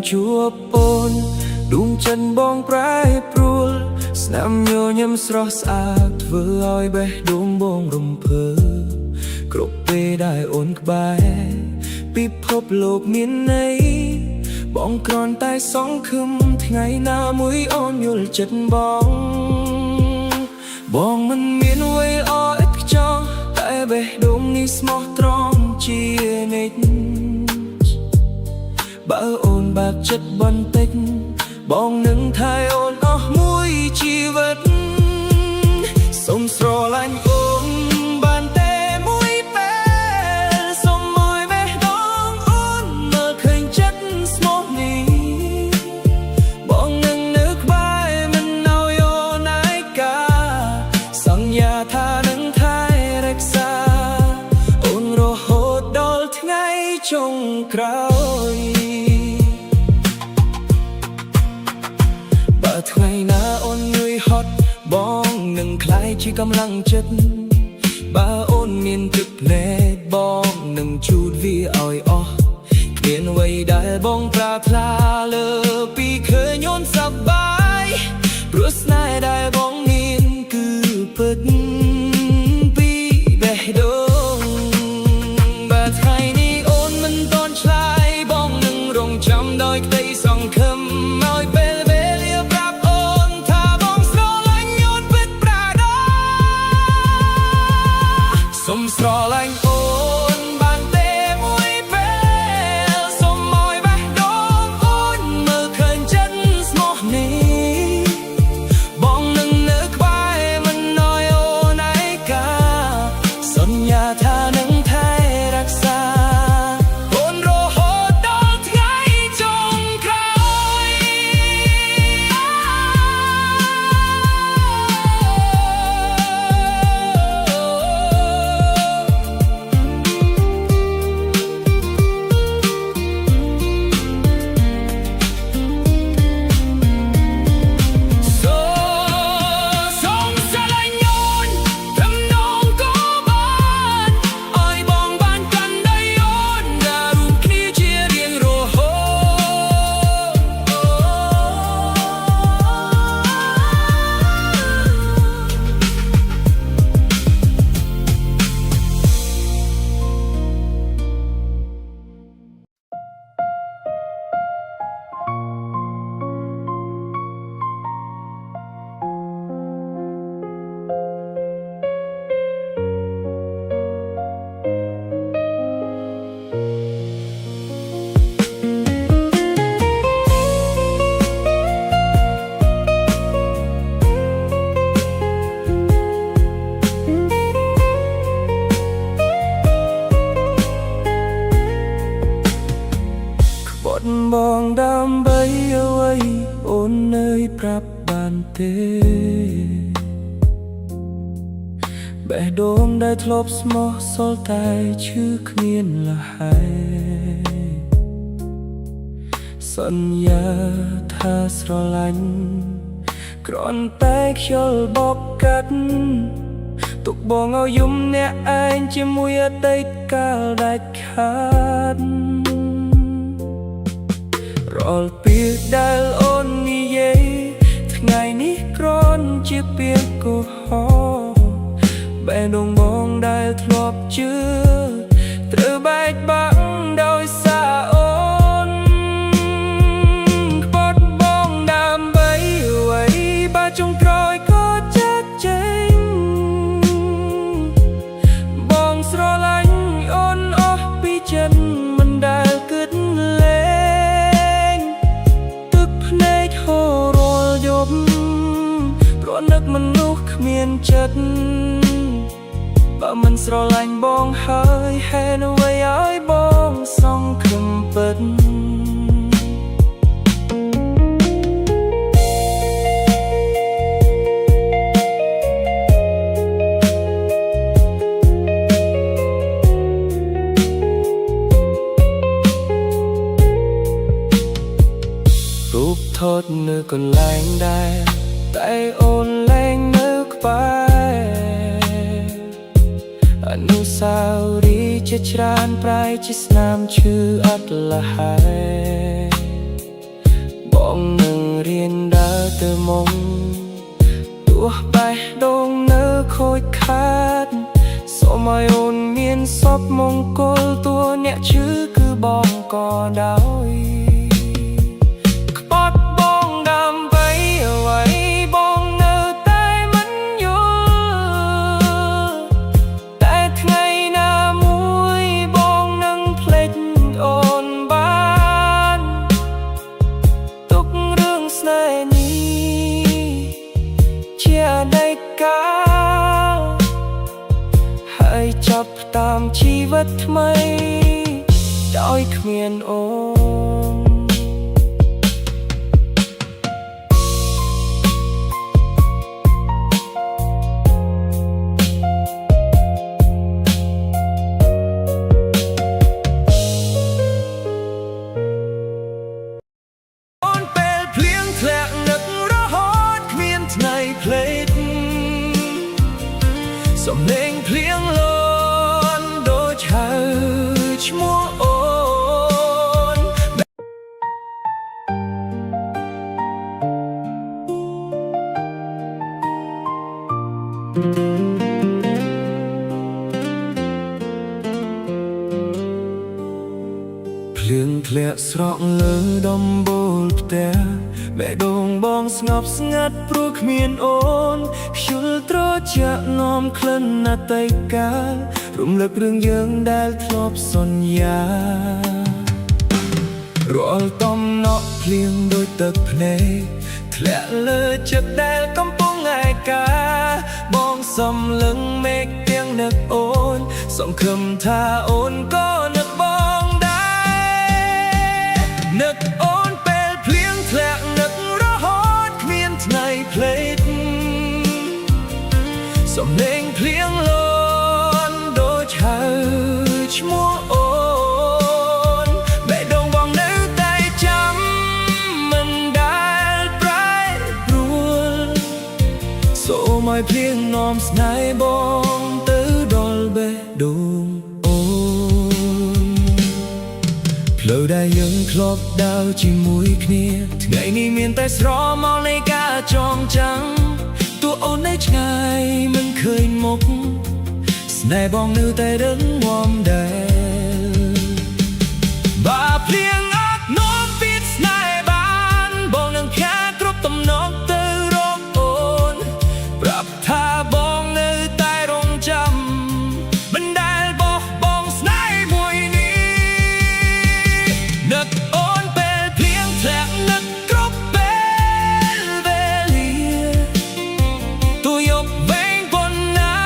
ជួបអូនដួងចិត្តបងប្រែប្រួលស្នាមញញឹមស្រស់ស្អាតធ្វើឲ្យបេះដូងបងរំភើគ្រប់ពេលដែលអូនក្បែរពិភពលោកមានន័យបងគ្រាន់តែសង្ឃឹមថ្ងៃណាមួយអូនយល់ចិត្តបងមិនមានអ្វីល្អឥតខ្ចោះតែបេះដូងនេះស្មោះត្រង់ជានិច្ចបើអូនបាក់ចិត្តបន្តិចបងនឹងថែអូនអស់មួយជីវិតសូមស្រឡាញ់អូនបានតែមួយពេលសូមមួយបេះដូងអូនមើលឃើញចិត្តស្មោះនេះបងនឹងនៅក្បែរមិនឲ្យអូនឯកាសន្យាថានឹងថែរក្សាអូនរហូតដល់ថ្ងៃចុងក្រោយថ្ងៃណាអូននឿយហត់បងនឹងក្លាយជាកម្លាំងចិត្តបើអូនមានទឹកភ្នែកបងនឹងជូតវាឲ្យអស់គ្មានអ្វីដែលបងប្រាថ្នាលើពីឃើញអូនសប្បាយព្រោះស្នេហ៍ដែលបងមានគឺពិតពីបេះដូងបើថ្ងៃនេះអូនមិនទាន់ឆ្លើយបងនឹងរងចាំដោយក្តីសង្ឃឹមឲ្យពេលសូមស្រឡាញ់អូនបានតែមួយពេលសូមមួយបេះដូងអូនមើលឃើញចិត្តស្មោះនេះបងនឹងនៅក្បែរមិនឲ្យអូនឯកាសន្យាថានឹងថែរក្សាអូនរហូតដល់ថ្ងៃចុងក្រោយបងដើម្បីអ្វីអូននៅប្រាប់បានទេបេះដូងដែលធ្លាប់ស្មោះសល់តែឈឺគ្មានលហែសន្យាថាស្រឡាញ់គ្រាន់តែខ្យល់បបកាត់ទុកបងឲ្យយំអ្នកឯងជាមួយអតីតកាលដាច់ខាតរាល់ពាក្យដែលអូននិយាយថ្ងៃនេះគ្រាន់ជាពាក្យកុហកបេះដូងបងដែលធ្លាប់ជឿត្រូវបែកបាក់ដោយសារអូនក្បត់បងដើម្បីអ្វីបើចុងក្រោយក៏ចាក់ចេញបងស្រឡាញ់អូនអស់ពីចិត្តមិនដែលគិតលេព្រោះនឹកមនុស្សគ្មានចិត្តបើមិនស្រឡាញ់បងហើយហេតុអ្វីឲ្យបងសង្ឃឹមពិតរូបថតនៅកន្លែងដែរតែអូនលែងនៅក្បែរអនុស្សាវរីយ៍ជាច្រើនប្រែជាស្នាមឈឺអត់លះហើយ បងនឹងរៀនដើរទៅមុខទោះបេះដូងនៅខូចខាតសូមឲ្យអូនមានសុខមង្គលតួអ្នកឈឺគឺបងក៏ដោយក្បត់បងដើម្បីអ្វីបងនៅតែមិនយល់តែថ្ងៃណាមួយបងនឹងភ្លេចអូនបានទុករឿងស្នេហ៍នេះជាអតីតកាលហើយចាប់តាមជីវិតថ្មីដោយគ្មានអូនអូនពេលភ្លៀងធ្លាក់នឹករហូតគ្មានថ្ងៃភ្លេចសំឡេងភ្លៀងលន់ដូចហៅឈ្មោះអូនភ្លៀងធ្លាក់ស្រក់លើដំបូលផ្ទះបេះដូងបងស្ងប់ស្ងាត់ព្រោះគ្មានអូនខ្ជិលត្រជាក់នាំក្លិនអតីតកាលរំលឹករឿងយើងដែលធ្លាប់សន្យារាល់តំណក់ភ្លៀងដូចទឹកភ្នែកធ្លាក់លើចិត្តដែលកំពុងឯកាបងសំលឹងមេឃទាំងនឹកអូនសង្ឃឹមថាអូនក៏នឹកបងដែរនឹកអូនពេលភ្លៀងធ្លាក់នឹករហូតគ្មានថ្ងៃភ្លេចសំឡេងភ្លៀងលន់ដូចហៅឈ្មោះអូនបេះដូងបងនៅតែចាំមិនដែលប្រែប្រួលសូមឲ្យភ្លៀងនាំស្នេហ៍បងទៅដល់បេះដូងអូនផ្លូវដែលយើងធ្លាប់ដើរជាមួយគ្នាថ្ងៃនេះមានតែស្រមោលនៃការចងចាំតួអូននៅឆ្ងាយមិនឃើញមុខស្នេហ៍បងនៅតែរឹងមាំដែរបើភ្លៀងអត់នាំពីស្នេហ៍បានបងនឹងផ្ញើគ្រប់ទំនងទៅរកអូនប្រាប់ថាបងនៅតែរងចាំមិនដែលបោះបង់ស្នេហ៍មួយនេះនឹកអូនពេលភ្លៀងធ្លាក់នឹកគ្រប់ពេលវេលាទូយកវែងប៉ុណ្ណា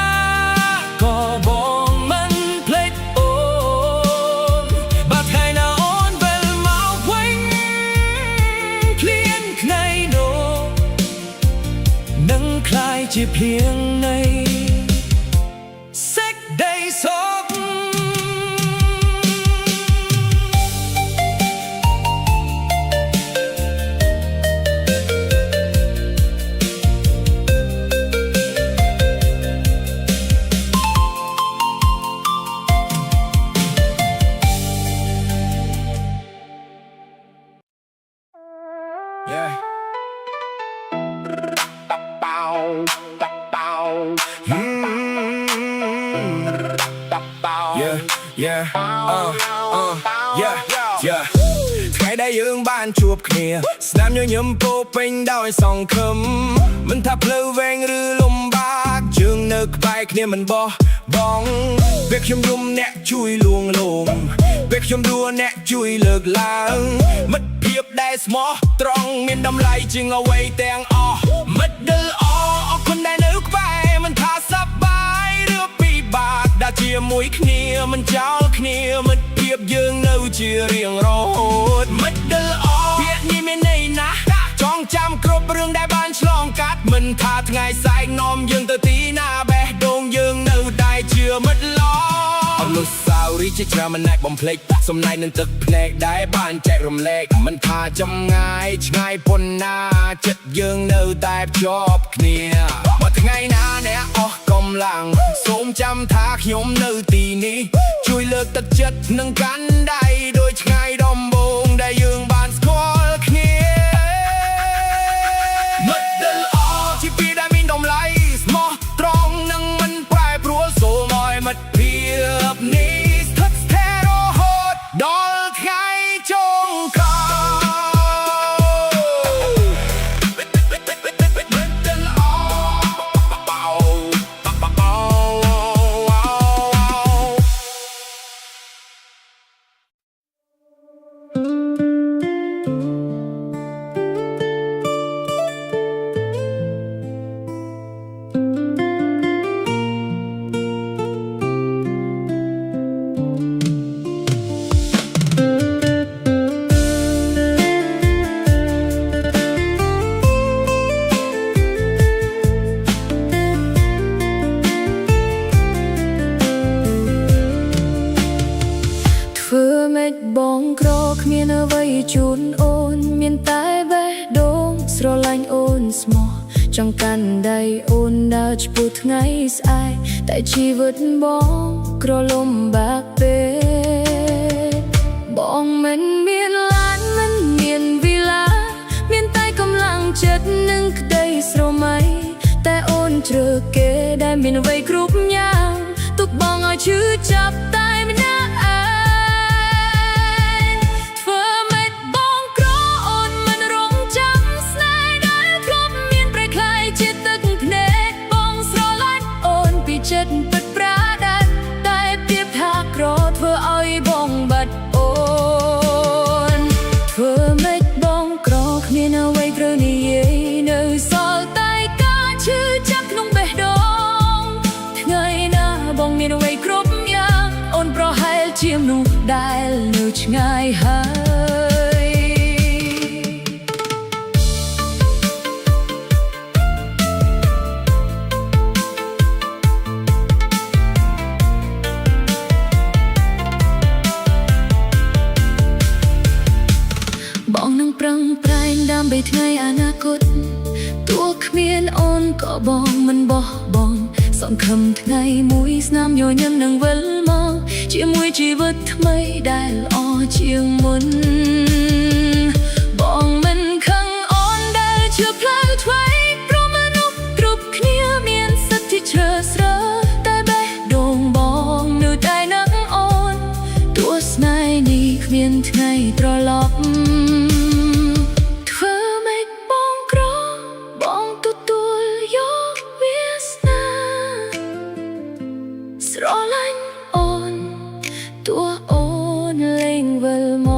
ក៏បងមិនភ្លេចអូនបើថ្ងៃណាអូនវិលមកវិញភ្លៀងថ្ងៃនោះនឹងក្លាយជាភ្លៀងនៃសេចក្ដីសុខថ្ងៃដែលយើងបានជួបគ្នាស្នាមញញឹមពោពេញដោយសង្ឃឹមមិនថាផ្លូវវែងឬលំបាកយើងនៅក្បែរគ្នាមិនបោះបង់ពេលខ្ញុំយំអ្នកជួយលួងលោមពេលខ្ញុំដួលអ្នកជួយលើកឡើងមិត្តភាពដែលស្មោះត្រង់មានតម្លៃជាងអ្វីទាំងអស់មិត្តដែលអរគុណដែលនៅក្បែរមិនថាសប្បាយឬពិបាកដែលជាមួយគ្នាមិនចោលគ្នាមិត្តភាពយើងនៅជារៀងរហូតមិត្តដែលអរពាក្យនេះមានន័យណាស់ចងចាំគ្រប់រឿងដែលបានឆ្លងកាត់មិនថាថ្ងៃសែកនាំយើងទៅទីណាបេះដូងយើងនៅតែជាមិត្តល្អអនុស្សាវរីយ៍ជាច្រើនមិនអាចបំភ្លេចសំណែននឹងទឹកភ្នែកដែលបានចែករំលែកមិនថាចម្ងាយឆ្ងាយប៉ុណ្ណាចិត្តយើងនៅតែភ្ជាប់គ្នាបើថ្ងៃណាអ្នកអស់កម្លាំងសូមចាំថាខ្ញុំនៅទីនេះជួយលើកទឹកចិត្តនិងកាន់ដៃដូចថ្ងៃដំបូងដែលយើងបានស្គាល់គ្នា ចង់កាន់ដៃអូនដើរឆ្ពោះថ្ងៃស្អែកតែជីវិតបងក្រលំបាកពេកបងមិនមានឡានមិនមានវីឡាមានតែកម្លាំងចិត្តនិងក្តីស្រមៃតែអូនជ្រើសគេដែលមានអ្វីគ្រប់យ៉ាងទុកបងឲ្យឈឺចាប់តែម្នាក់ឯងធ្វើម៉េចបងក្រអូនមិនរងចាំស្នេហ៍ដែលធ្លាប់មានប្រៃคล้ายជាទឹកភ្នែកបងស្រឡាញ់អូនពីចិត្តពិតប្រាដែតតែពីបថាក្រធ្វើឲ្យបងបាត់អូនធ្វើម៉េចបងក្រគ្មានអ្វីត្រូវនិយាយនៅសល់តែការឈឺចាប់ក្នុងបេះដូងថ្ងៃណាបងមានអ្វីគ្រប់យ៉ាងអូនប្រហែលជាមនុស្សដែលនៅឆ្ងាយហើយបងនឹងប្រឹងប្រែងដើម្បីថ្ងៃអនាគតទោះគ្មានអូនក៏បងមិនបោះបង់សង្ឃឹមថ្ងៃមួយស្នាមញញឹមនឹងវិលមកជាមួយជីវិតថ្មីដែលល្អជាងមុនបងមិនខឹងអូនដែលជឿផ្លូវថ្មីព្រោះមនុស្សគ្រប់គ្នាមានសិទ្ធិជ្រើសរើសតែបេះដូងបងនៅតែនឹងអូនទោះស្នេហ៍នេះគ្មានថ្ងៃត្រឡប់ធ្វើម៉េចបងក្របងទទួលយកវាសនាស្រឡាញ់អូនទោះអូនលែងវិលមក